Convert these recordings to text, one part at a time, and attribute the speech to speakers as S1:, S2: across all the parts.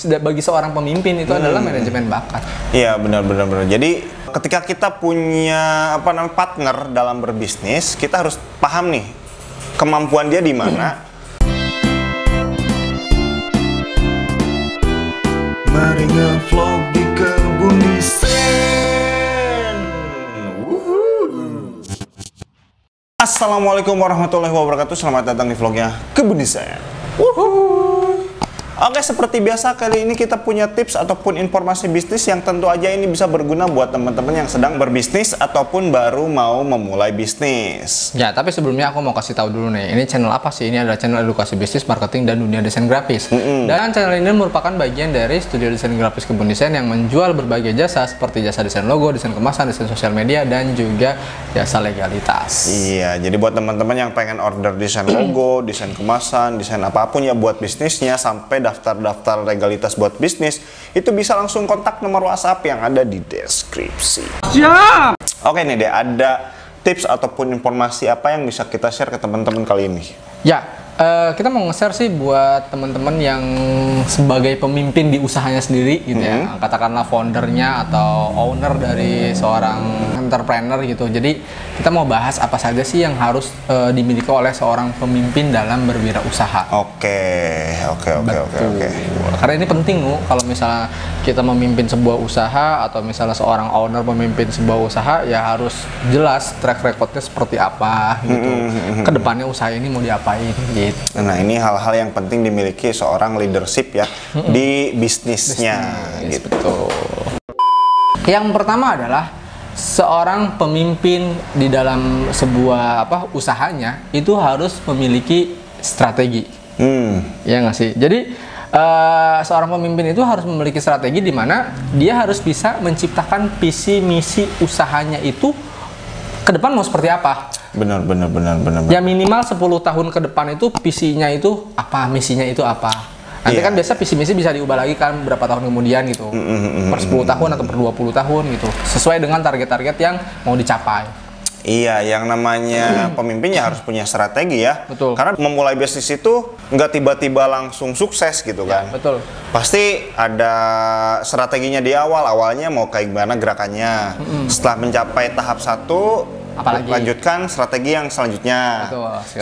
S1: bagi seorang pemimpin itu adalah manajemen bakat.
S2: Iya, benar. Jadi ketika kita punya partner dalam berbisnis, kita harus paham nih kemampuan dia di mana. Mari nge-vlog di Kebun Desain. Assalamualaikum warahmatullahi wabarakatuh. Selamat datang di vlognya Kebun Desain. Oke, seperti biasa kali ini kita punya tips ataupun informasi bisnis yang tentu aja ini bisa berguna buat teman-teman yang sedang berbisnis ataupun baru mau memulai bisnis.
S1: Ya, tapi sebelumnya aku mau kasih tahu dulu nih, ini channel apa sih? Ini adalah channel edukasi bisnis, marketing, dan dunia desain grafis. Dan channel ini merupakan bagian dari studio desain grafis Kebun Desain yang menjual berbagai jasa seperti jasa desain logo, desain kemasan, desain sosial media, dan juga jasa legalitas.
S2: Iya, jadi buat teman-teman yang pengen order desain logo, desain kemasan, desain apapun ya buat bisnisnya sampai daftar legalitas buat bisnis, itu bisa langsung kontak nomor WhatsApp yang ada di deskripsi. Siap! Oke nih deh, ada tips ataupun informasi apa yang bisa kita share ke teman-teman kali ini?
S1: Ya, kita mau nge-share sih buat teman-teman yang sebagai pemimpin di usahanya sendiri gitu ya, katakanlah foundernya atau owner dari seorang entrepreneur gitu. Jadi kita mau bahas apa saja sih yang harus dimiliki oleh seorang pemimpin dalam berwirausaha.
S2: Oke.
S1: Karena ini penting kalau misalnya kita memimpin sebuah usaha atau misalnya seorang owner memimpin sebuah usaha, ya harus jelas track recordnya seperti apa gitu. Kedepannya usaha ini mau diapain gitu.
S2: Nah, ini hal-hal yang penting dimiliki seorang leadership ya di bisnisnya gitu.
S1: Betul. Yang pertama adalah seorang pemimpin di dalam sebuah usahanya itu harus memiliki strategi. Ya nggak sih? Jadi seorang pemimpin itu harus memiliki strategi di mana dia harus bisa menciptakan visi misi usahanya itu ke depan mau seperti apa.
S2: Benar.
S1: Ya minimal 10 tahun ke depan itu visinya itu apa, misinya itu apa. Nanti kan biasa visi misi bisa diubah lagi kan berapa tahun kemudian gitu. Per 10 tahun atau per 20 tahun gitu. Sesuai dengan target-target yang mau dicapai.
S2: Iya, yang namanya pemimpin ya harus punya strategi ya.
S1: Betul.
S2: Karena memulai bisnis itu nggak tiba-tiba langsung sukses gitu kan.
S1: Ya, betul.
S2: Pasti ada strateginya di awal. Awalnya mau kayak gimana gerakannya. Setelah mencapai tahap 1, apalagi lanjutkan strategi yang selanjutnya.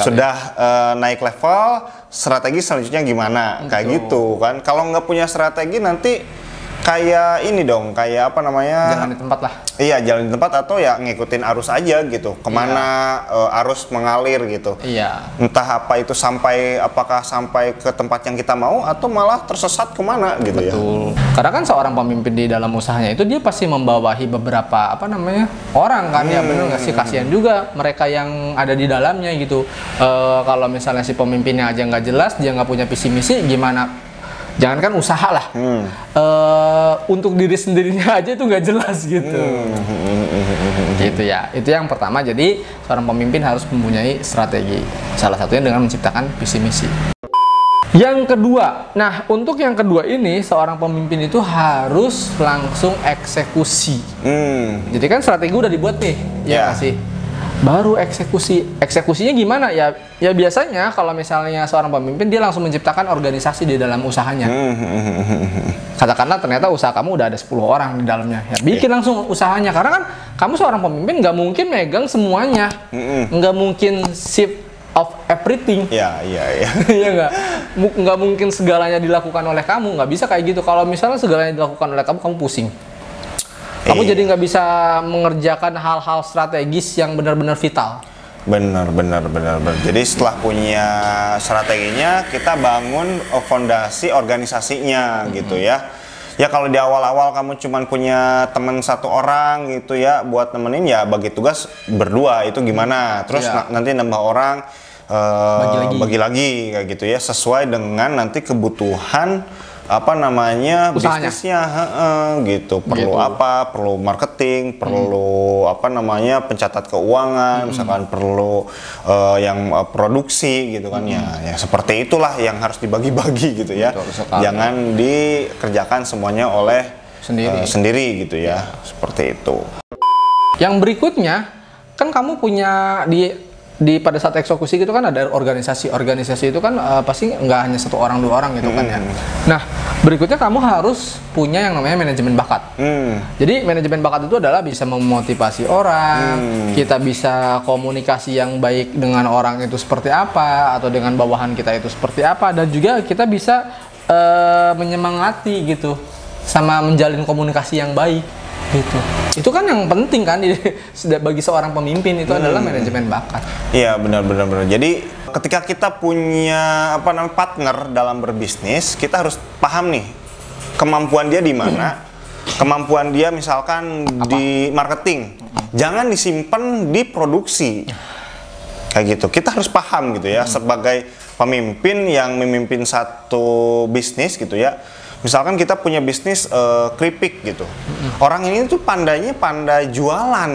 S2: Sudah naik level, strategi selanjutnya gimana? Kayak gitu kan. Kalau nggak punya strategi nanti kayak ini dong, kayak apa namanya?
S1: Jalan di tempat lah.
S2: Iya, jalan di tempat atau ya ngikutin arus aja gitu. Kemana arus mengalir gitu.
S1: Iya.
S2: Entah apa itu apakah sampai ke tempat yang kita mau atau malah tersesat kemana gitu.
S1: Betul. Karena kan seorang pemimpin di dalam usahanya itu dia pasti membawahi beberapa orang kan ya, bener nggak sih? Kasihan juga mereka yang ada di dalamnya gitu. Kalau misalnya si pemimpinnya aja nggak jelas, dia nggak punya visi misi, gimana? Jangankan usaha lah, untuk diri sendirinya aja itu nggak jelas gitu. Gitu ya. Itu yang pertama. Jadi seorang pemimpin harus mempunyai strategi. Salah satunya dengan menciptakan visi misi. Yang kedua, nah untuk yang kedua ini seorang pemimpin itu harus langsung eksekusi. Jadi kan strategi udah dibuat nih, ya nggak sih? Baru eksekusinya gimana ya biasanya kalau misalnya seorang pemimpin dia langsung menciptakan organisasi di dalam usahanya. Katakanlah ternyata usaha kamu udah ada 10 orang di dalamnya, ya bikin langsung usahanya, karena kan kamu seorang pemimpin nggak mungkin megang semuanya, nggak mungkin shift of everything. Iya. Iya nggak mungkin segalanya dilakukan oleh kamu, nggak bisa kayak gitu. Kalau misalnya segalanya dilakukan oleh kamu pusing. Kamu jadi nggak bisa mengerjakan hal-hal strategis yang benar-benar vital.
S2: Benar. Jadi setelah punya strateginya, kita bangun fondasi organisasinya gitu ya. Ya kalau di awal-awal kamu cuma punya teman 1 orang gitu ya, buat nemenin ya bagi tugas berdua itu gimana. Terus nanti nambah orang, bagi lagi kayak gitu ya, sesuai dengan nanti kebutuhan bisnisnya gitu. Perlu apa? Perlu marketing, perlu pencatat keuangan, misalkan perlu yang produksi gitu kan ya seperti itulah yang harus dibagi-bagi gitu ya. Jangan dikerjakan semuanya oleh sendiri gitu ya. Seperti itu.
S1: Yang berikutnya kan kamu punya di pada saat eksekusi gitu kan ada organisasi itu kan pasti nggak hanya 1 orang 2 orang gitu kan ya. Nah berikutnya kamu harus punya yang namanya manajemen bakat. Jadi manajemen bakat itu adalah bisa memotivasi orang, kita bisa komunikasi yang baik dengan orang itu seperti apa, atau dengan bawahan kita itu seperti apa, dan juga kita bisa menyemangati gitu, sama menjalin komunikasi yang baik gitu. Itu kan yang penting kan bagi seorang pemimpin itu adalah manajemen bakat.
S2: Iya, benar. Jadi ketika kita punya partner dalam berbisnis, kita harus paham nih kemampuan dia di mana. Kemampuan dia misalkan di marketing, jangan disimpan di produksi. Kayak gitu. Kita harus paham gitu ya, sebagai pemimpin yang memimpin satu bisnis gitu ya. Misalkan kita punya bisnis keripik gitu. Orang ini tuh pandai jualan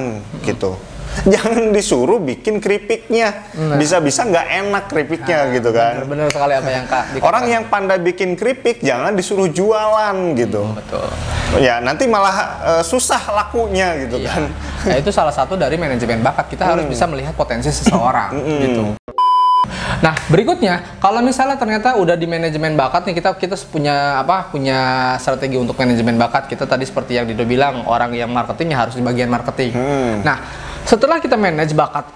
S2: gitu. Jangan disuruh bikin keripiknya. Bisa-bisa nggak enak keripiknya gitu kan.
S1: Benar sekali apa yang Kak dikatakan.
S2: Orang yang pandai bikin keripik jangan disuruh jualan gitu.
S1: Betul.
S2: Ya nanti malah susah lakunya gitu kan.
S1: Nah, itu salah satu dari manajemen bakat. Kita harus bisa melihat potensi seseorang gitu. Nah berikutnya, kalau misalnya ternyata udah di manajemen bakat nih, kita punya strategi untuk manajemen bakat. Kita tadi seperti yang Dido bilang, orang yang marketingnya harus di bagian marketing. Nah setelah kita manage bakat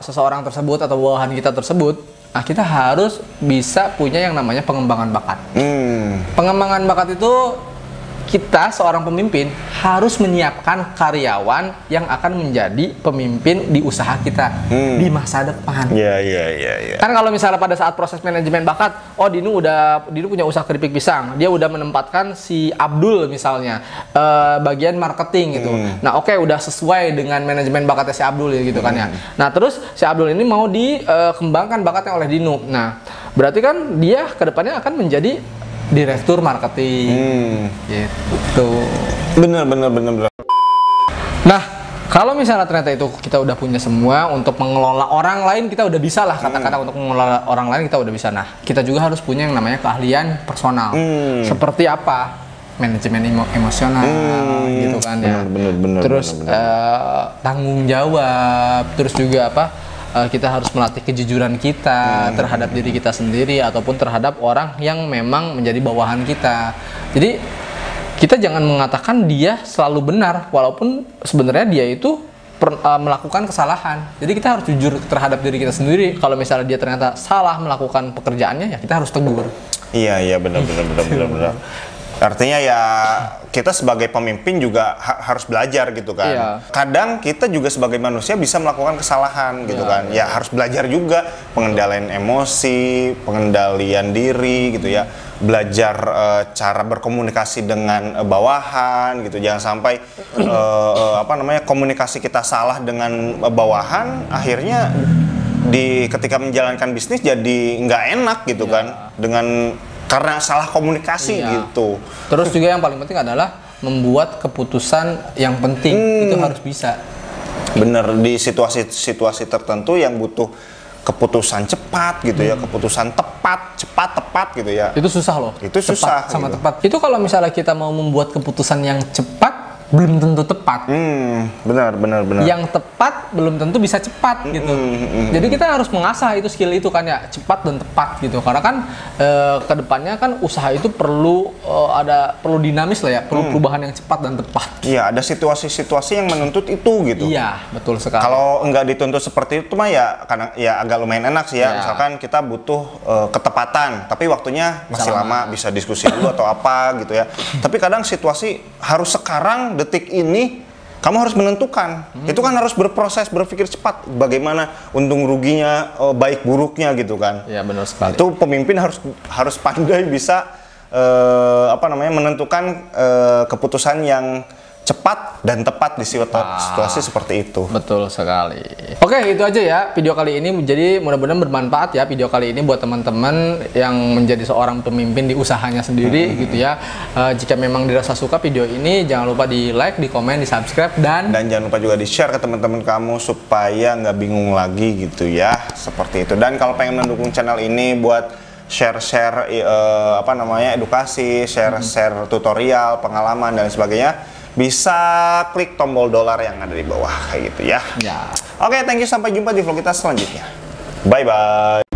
S1: seseorang tersebut atau bawahan kita tersebut, nah kita harus bisa punya yang namanya pengembangan bakat. Pengembangan bakat itu kita seorang pemimpin harus menyiapkan karyawan yang akan menjadi pemimpin di usaha kita di masa depan.
S2: Iya.
S1: Kan kalau misalnya pada saat proses manajemen bakat, Dinu punya usaha keripik pisang, dia udah menempatkan si Abdul misalnya bagian marketing gitu. Nah oke, udah sesuai dengan manajemen bakatnya si Abdul gitu kan ya. Nah terus si Abdul ini mau dikembangkan bakatnya oleh Dinu. Nah berarti kan dia kedepannya akan menjadi direktur marketing gitu.
S2: Bener.
S1: Nah kalau misalnya ternyata itu kita udah punya semua, untuk mengelola orang lain kita udah bisa lah, katakanlah untuk mengelola orang lain kita udah bisa. Nah kita juga harus punya yang namanya keahlian personal. Seperti apa? Manajemen emosional gitu kan ya.
S2: Bener.
S1: Terus tanggung jawab, terus juga kita harus melatih kejujuran kita terhadap diri kita sendiri ataupun terhadap orang yang memang menjadi bawahan kita. Jadi kita jangan mengatakan dia selalu benar, walaupun sebenarnya dia itu melakukan kesalahan. Jadi kita harus jujur terhadap diri kita sendiri. Kalau misalnya dia ternyata salah melakukan pekerjaannya, ya kita harus tegur.
S2: Iya, benar. Artinya ya kita sebagai pemimpin juga harus belajar gitu kan.
S1: Iya.
S2: Kadang kita juga sebagai manusia bisa melakukan kesalahan gitu kan. Ya harus belajar juga pengendalian emosi, pengendalian diri gitu ya. Belajar cara berkomunikasi dengan bawahan gitu. Jangan sampai komunikasi kita salah dengan bawahan, akhirnya ketika menjalankan bisnis jadi nggak enak gitu kan. Karena salah komunikasi gitu.
S1: Terus juga yang paling penting adalah membuat keputusan yang penting, itu harus bisa.
S2: Bener, di situasi tertentu yang butuh keputusan cepat gitu ya, keputusan tepat gitu ya.
S1: Itu susah loh.
S2: Itu susah
S1: cepat sama
S2: gitu.
S1: tepat. Itu kalau misalnya kita mau membuat keputusan yang cepat, belum tentu tepat.
S2: Benar.
S1: Yang tepat belum tentu bisa cepat gitu. Jadi kita harus mengasah itu skill itu kan ya, cepat dan tepat gitu. Karena kan kedepannya kan usaha itu perlu dinamis lah ya, perlu perubahan yang cepat dan tepat.
S2: Iya, ada situasi-situasi yang menuntut itu gitu.
S1: Iya, betul sekali.
S2: Kalau nggak dituntut seperti itu mah ya kadang ya agak lumayan enak sih ya. Misalkan kita butuh ketepatan, tapi waktunya masih lama, bisa diskusi dulu atau apa gitu ya. Tapi kadang situasi harus sekarang, detik ini kamu harus menentukan. Itu kan harus berproses, berpikir cepat bagaimana untung ruginya, baik buruknya gitu kan.
S1: Iya, benar sekali.
S2: Itu pemimpin harus pandai bisa menentukan keputusan yang cepat dan tepat di situasi seperti itu. Betul sekali.
S1: Oke, itu aja ya video kali ini. Jadi mudah-mudahan bermanfaat ya video kali ini buat teman-teman yang menjadi seorang pemimpin di usahanya sendiri gitu ya. Jika memang dirasa suka video ini, jangan lupa di like, di komen, di subscribe, dan
S2: jangan lupa juga di share ke teman-teman kamu supaya nggak bingung lagi gitu ya, seperti itu. Dan kalau pengen mendukung channel ini buat share edukasi, share tutorial, pengalaman dan sebagainya, bisa klik tombol dolar yang ada di bawah kayak gitu ya.
S1: Ya.
S2: Oke, thank you, sampai jumpa di vlog kita selanjutnya. Bye bye.